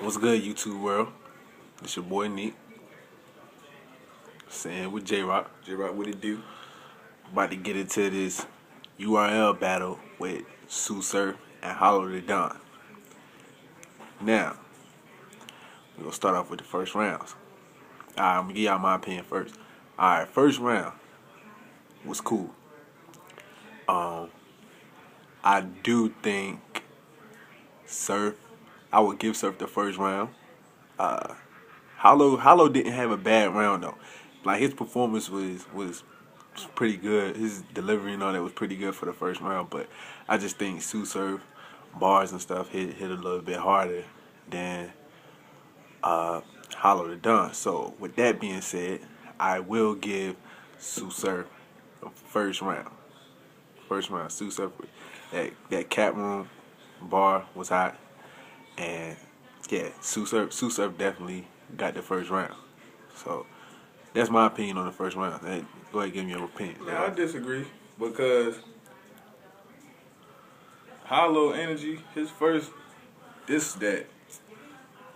What's good, YouTube world? It's your boy Neat. Saying with J Rock. J Rock, what it do? About to get into this URL battle with Sue Surf and Hollow the Don. Now, we're gonna start off with the first rounds. Alright, I'm gonna give y'all my opinion first. Alright, first round was cool. I do think Surf, I would give Surf the first round. Hollow didn't have a bad round though. Like his performance was pretty good. His delivery and all that was pretty good for the first round. But I just think Sue Surf bars and stuff hit a little bit harder than Hollow the Don. So with that being said, I will give Sue Surf a first round. First round, Sue Surf. That cat room bar was hot, and yeah, Sue Surf definitely got the first round. So that's my opinion on the first round. Hey, go ahead and give me your opinion. Now, I disagree because Hollow Energy, his first, that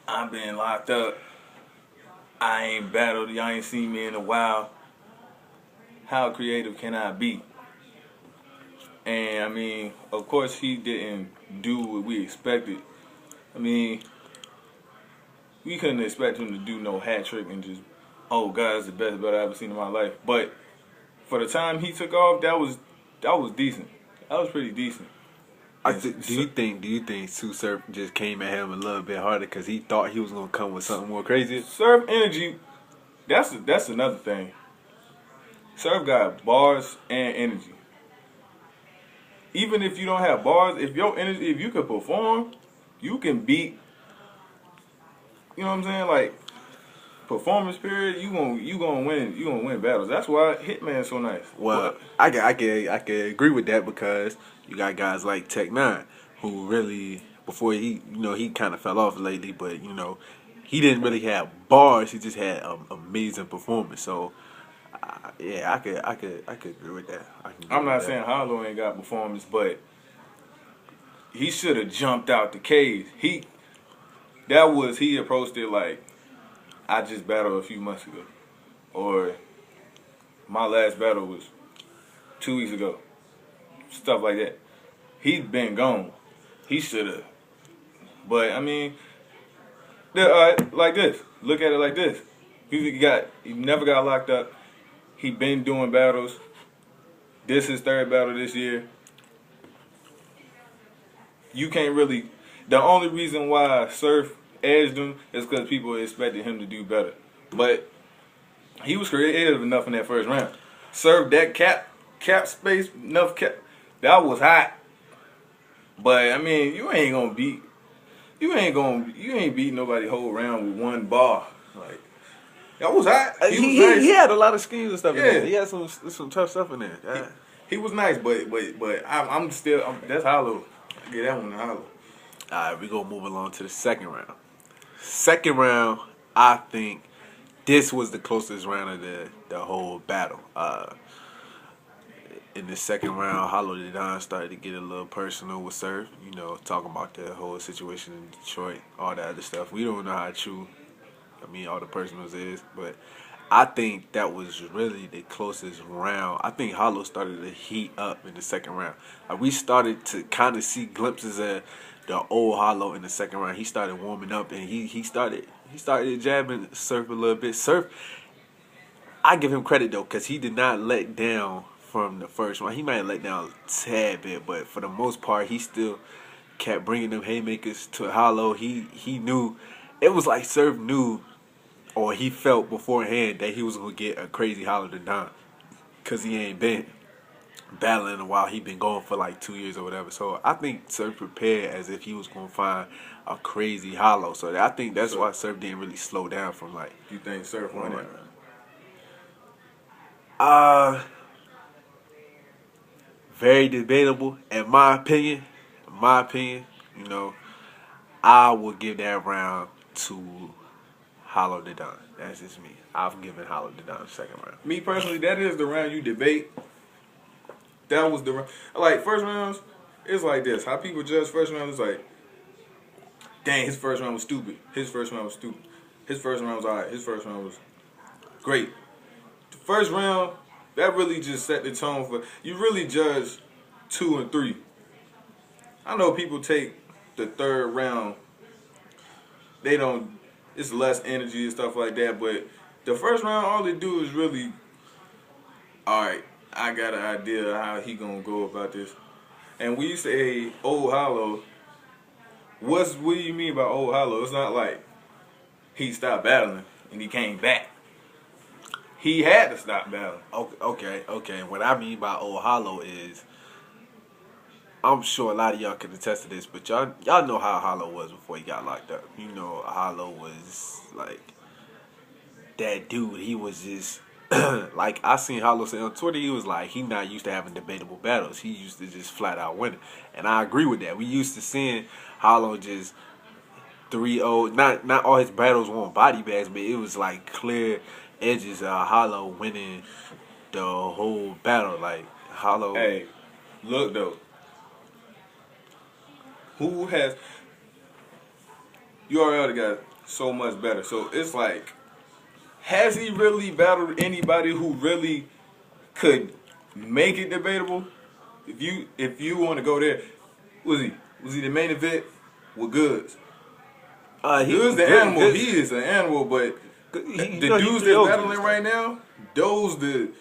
I've been locked up. I ain't battled. Y'all ain't seen me in a while. How creative can I be? And I mean, of course, he didn't do what we expected. I mean, we couldn't expect him to do no hat trick and just, oh God, it's the best battle I've ever seen in my life. But for the time he took off, that was decent. That was pretty decent. Do you think Sue Surf just came at him a little bit harder because he thought he was gonna come with something more crazy? Surf Energy, that's another thing. Surf got bars and energy. Even if you don't have bars, if you can perform, you can beat. You know what I'm saying? Like performance period, you gonna win battles. That's why Hitman's so nice. Well, I can agree with that because you got guys like Tech-9 who really before he kind of fell off lately, but he didn't really have bars. He just had amazing performance. So yeah, I could agree with that. I'm not saying Hollow ain't got performance, but he should have jumped out the cage. He approached it like I just battled a few months ago, or my last battle was 2 weeks ago. Stuff like that. He's been gone. He should have. But I mean, like this. Look at it like this. He never got locked up. He been doing battles. This is his third battle this year. You can't really. The only reason why Surf edged him is because people expected him to do better. But he was creative enough in that first round. Surf that cap space, enough cap. That was hot. But I mean, you ain't beat nobody whole round with one bar. Like that was hot. He had a lot of schemes and stuff in Yeah. there. He had some tough stuff in there. He was nice, but I'm still that's Hollow. I get that one to Hollow. Alright, we gonna move along to the second round. Second round, I think this was the closest round of the whole battle. In the second round, Hollow the Don started to get a little personal with Surf. Talking about the whole situation in Detroit, all that other stuff. We don't know how true, all the personals is, but I think that was really the closest round. I think Hollow started to heat up in the second round. We started to kind of see glimpses of the old Hollow in the second round. He started warming up and he started jabbing Surf a little bit. Surf, I give him credit though, because he did not let down from the first round. He might have let down a tad bit, but for the most part, he still kept bringing them haymakers to Hollow. He knew, it was like Surf knew, or he felt beforehand that he was going to get a crazy Hollow the Don, because he ain't been battling in a while. He been going for like 2 years or whatever. So I think Surf prepared as if he was going to find a crazy Hollow. So I think that's why Surf didn't really slow down from like. You think Surf won that round? Very debatable. In my opinion, I would give that round to Hollow the Don. That's just me. I'm giving Hollow the Don the second round. Me personally, that is the round you debate. That was the round. Like first rounds, it's like this. How people judge first round is like dang, his first round was stupid. His first round was stupid. His first round was alright. His first round was great. The first round, that really just set the tone for you. Really judge 2 and 3. I know people take the third round. They don't. It's less energy and stuff like that. But the first round, all they do is really, all right. I got an idea of how he gonna go about this. And when you say Old Hollow, what do you mean by Old Hollow? It's not like he stopped battling and he came back. He had to stop battling. Okay. What I mean by Old Hollow is, I'm sure a lot of y'all can attest to this, but y'all know how Hollow was before he got locked up. You know, Hollow was like that dude. He was just like, I seen Hollow say on Twitter, he was like, he not used to having debatable battles. He used to just flat out winning. And I agree with that. We used to seeing Hollow just 3-0. Not all his battles were on body bags, but it was like clear edges of Hollow winning the whole battle. Like, Hollow. Hey, look though. Who has URL got so much better? So it's like, has he really battled anybody who really could make it debatable? If you want to go there, was he the main event with Goods? Goods the animal. He is an animal, but the dudes that's battling right now, those the.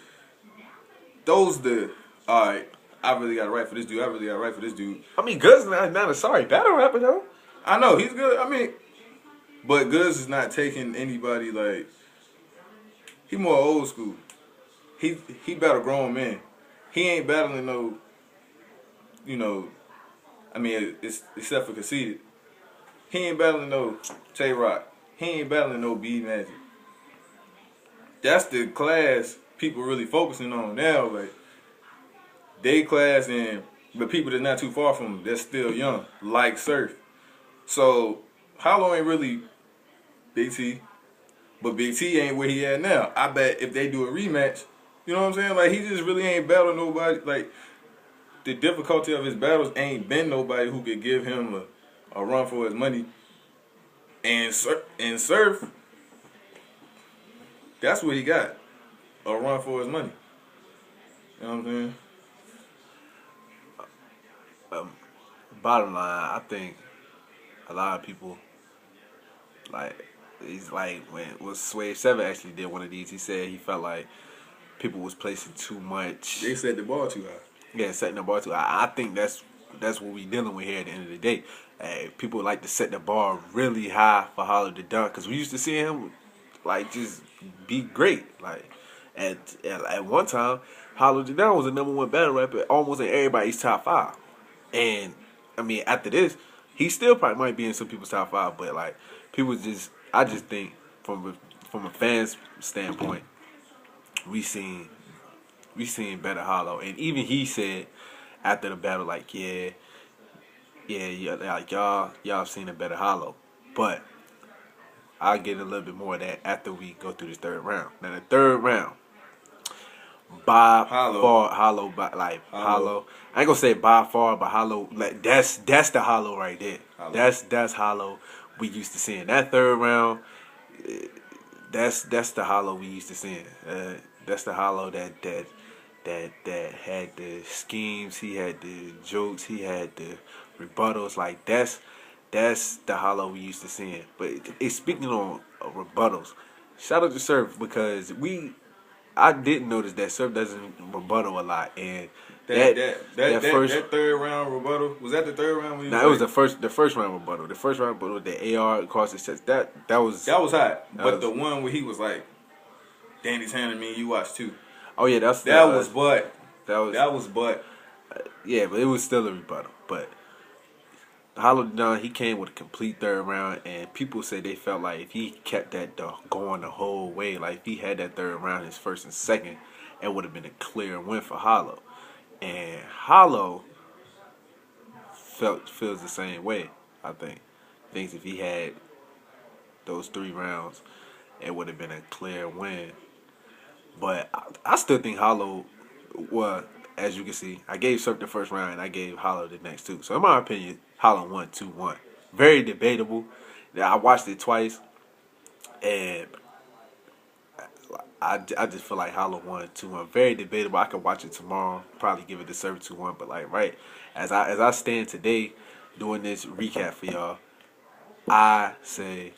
All right, I really got to write for this dude. I mean, Goods not a sorry battle rapper though. I know he's good. I mean, but Goods is not taking anybody like. He more old school. He battle grown men. He ain't battling no. You know, I mean, it's except for Conceited. He ain't battling no Tay Rock. He ain't battling no B Magic. That's the class people really focusing on now. Like, they class but people that's not too far from them, that's still young, like Surf. So Hollow ain't really Big T, but Big T ain't where he at now. I bet if they do a rematch, you know what I'm saying? Like, he just really ain't battling nobody. Like, the difficulty of his battles ain't been nobody who could give him a run for his money. And Surf, that's what he got, a run for his money. You know what I'm saying? Bottom line, I think a lot of people, like, he's like, when Swave 7 actually did one of these, he said he felt like people was placing too much. They set the bar too high. Yeah, setting the bar too high. I think that's what we dealing with here at the end of the day. People like to set the bar really high for Hollow to dunk, because we used to see him like just be great. Like, at one time, Hollow Jadon was the #1 battle rapper almost in everybody's top 5. And I mean, after this, he still probably might be in some people's top 5. But like, I just think from a fan's standpoint, we seen better Hollow. And even he said after the battle, like, yeah, like y'all seen a better Hollow. But I'll get a little bit more of that after we go through this third round. Now, the third round, by far, Hollow. I ain't gonna say by far, but Hollow. Like, that's the Hollow right there. Hollow. That's Hollow we used to seeing. That third round, that's the Hollow we used to seeing. That's the Hollow that had the schemes, he had the jokes, he had the rebuttals. Like, that's the Hollow we used to seeing. But it's speaking on rebuttals. Shout out to Surf, because I didn't notice that Surf doesn't rebuttal a lot, and that third round rebuttal, was that the third round? It was the first round rebuttal. The first round rebuttal with the AR across his chest. That was hot. But the one where he was like, Danny's handing me, you watch too. Oh yeah, that was butt. Yeah, but it was still a rebuttal. But Hollow Don, he came with a complete third round, and people say they felt like if he kept that going the whole way, like if he had that third round, his first and second, it would have been a clear win for Hollow. And Hollow feels the same way. I think thinks if he had those 3 rounds, it would have been a clear win. But I still think Hollow, well, as you can see, I gave Surf the first round and I gave Hollow the next 2. So in my opinion, Hollow won 2-1. very debatable. Now, I watched it twice, and I just feel like Hollow won 2-1. Very debatable. I could watch it tomorrow. Probably give it to Surf 2-1. But like right as I stand today, doing this recap for y'all, I say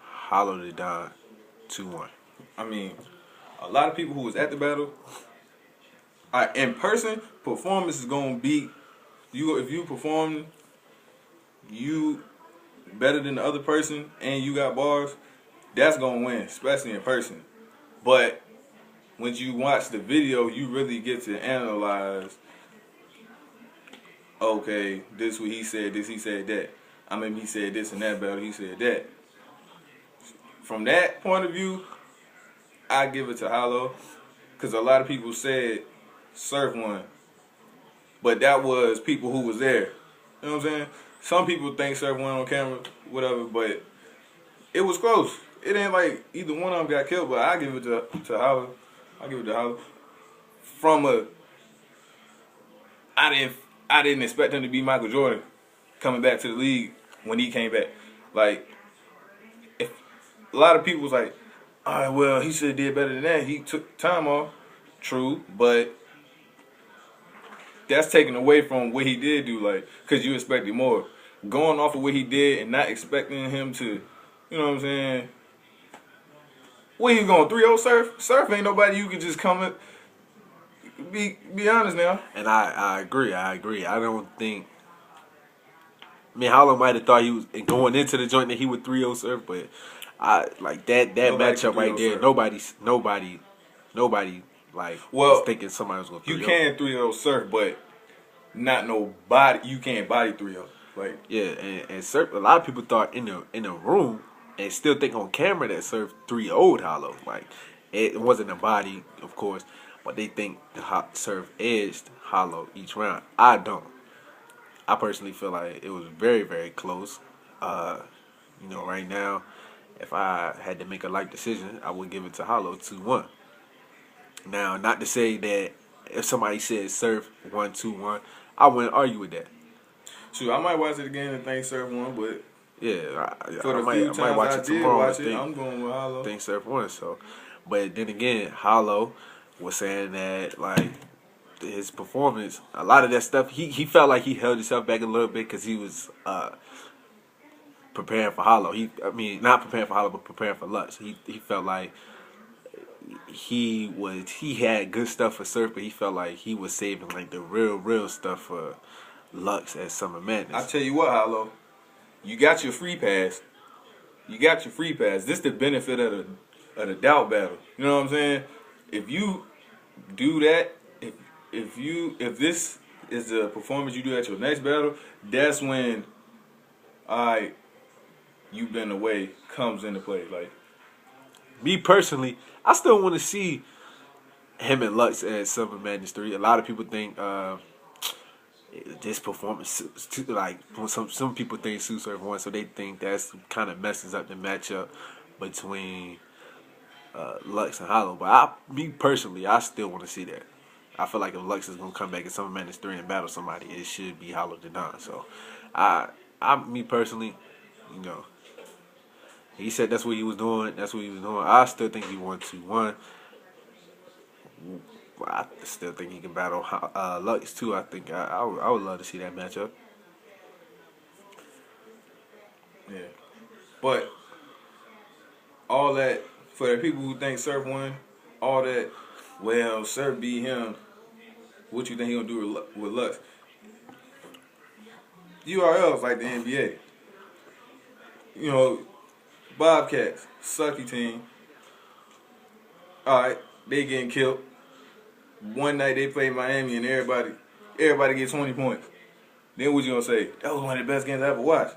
Hollow the Don 2-1. I mean, a lot of people who was at the battle, in person, performance is gonna beat you. If you perform you better than the other person and you got bars, that's gonna win, especially in person. But when you watch the video, you really get to analyze. Okay, this what he said. This he said that. I mean, he said this and that battle. He said that. From that point of view, I give it to Hollow, because a lot of people said Surf won, but that was people who was there. You know what I'm saying? Some people think Surf won on camera, whatever, but it was close. It ain't like either one of them got killed, but I give it to Hollow. I give it to Hollow. I didn't expect him to be Michael Jordan coming back to the league when he came back. Like, if a lot of people was like, all right, well, he should have did better than that. He took time off. True, but that's taken away from what he did do, like, because you expected more. Going off of what he did and not expecting him to, you know what I'm saying? What he going 3-0 Surf? Surf ain't nobody you can just come and be honest now. And I agree. I don't think. I mean, Hollow might have thought he was going into the joint that he would 3-0 Surf, but I like that matchup right there. Surf. Nobody like was thinking somebody was going to 3-0. You can 3-0 Surf, but not nobody. You can't body 3-0. Like, yeah, and Surf. A lot of people thought in the room and still think on camera that Surf 3-0'd Hollow. Like, it wasn't a body, of course, but they think the Surf edged Hollow each round. I don't. I personally feel like it was very, very close. Right now, if I had to make a like decision, I would give it to Hollow 2-1. Now, not to say that if somebody said Surf 1-2-1, I wouldn't argue with that. True, I might watch it again and think Surf won, but yeah, for the I might watch it tomorrow. I'm going with Hollow. Think Surf won. So, but then again, Hollow was saying that like his performance, a lot of that stuff, he felt like he held himself back a little bit because he was preparing for Hollow. Not preparing for Hollow, but preparing for Lux. He felt like he had good stuff for Surf, but he felt like he was saving like the real stuff for Lux at Summer Madness. I tell you what, Hollow, you got your free pass. This the benefit of the doubt battle. You know what I'm saying? If you do that, if this is the performance you do at your next battle, that's when you've been away comes into play. Like, me personally, I still want to see him and Lux at Summer Madness 3. A lot of people think this performance, like some people think Sue Surf won, so they think that's kind of messes up the matchup between Lux and Hollow. But me personally, I still want to see that. I feel like if Lux is gonna come back at Summer Madness 3 and battle somebody, it should be Hollow the Don. So, me personally, he said that's what he was doing. I still think he won 2-1. I still think he can battle Lux too. I think I would love to see that matchup. Yeah, but all that for the people who think Surf won, all that. Well, Surf beat him. What you think he gonna do with Lux? URL's like the NBA. Bobcats, sucky team. All right, they getting killed. One night they play Miami and everybody gets 20 points. Then what you gonna say? That was one of the best games I ever watched.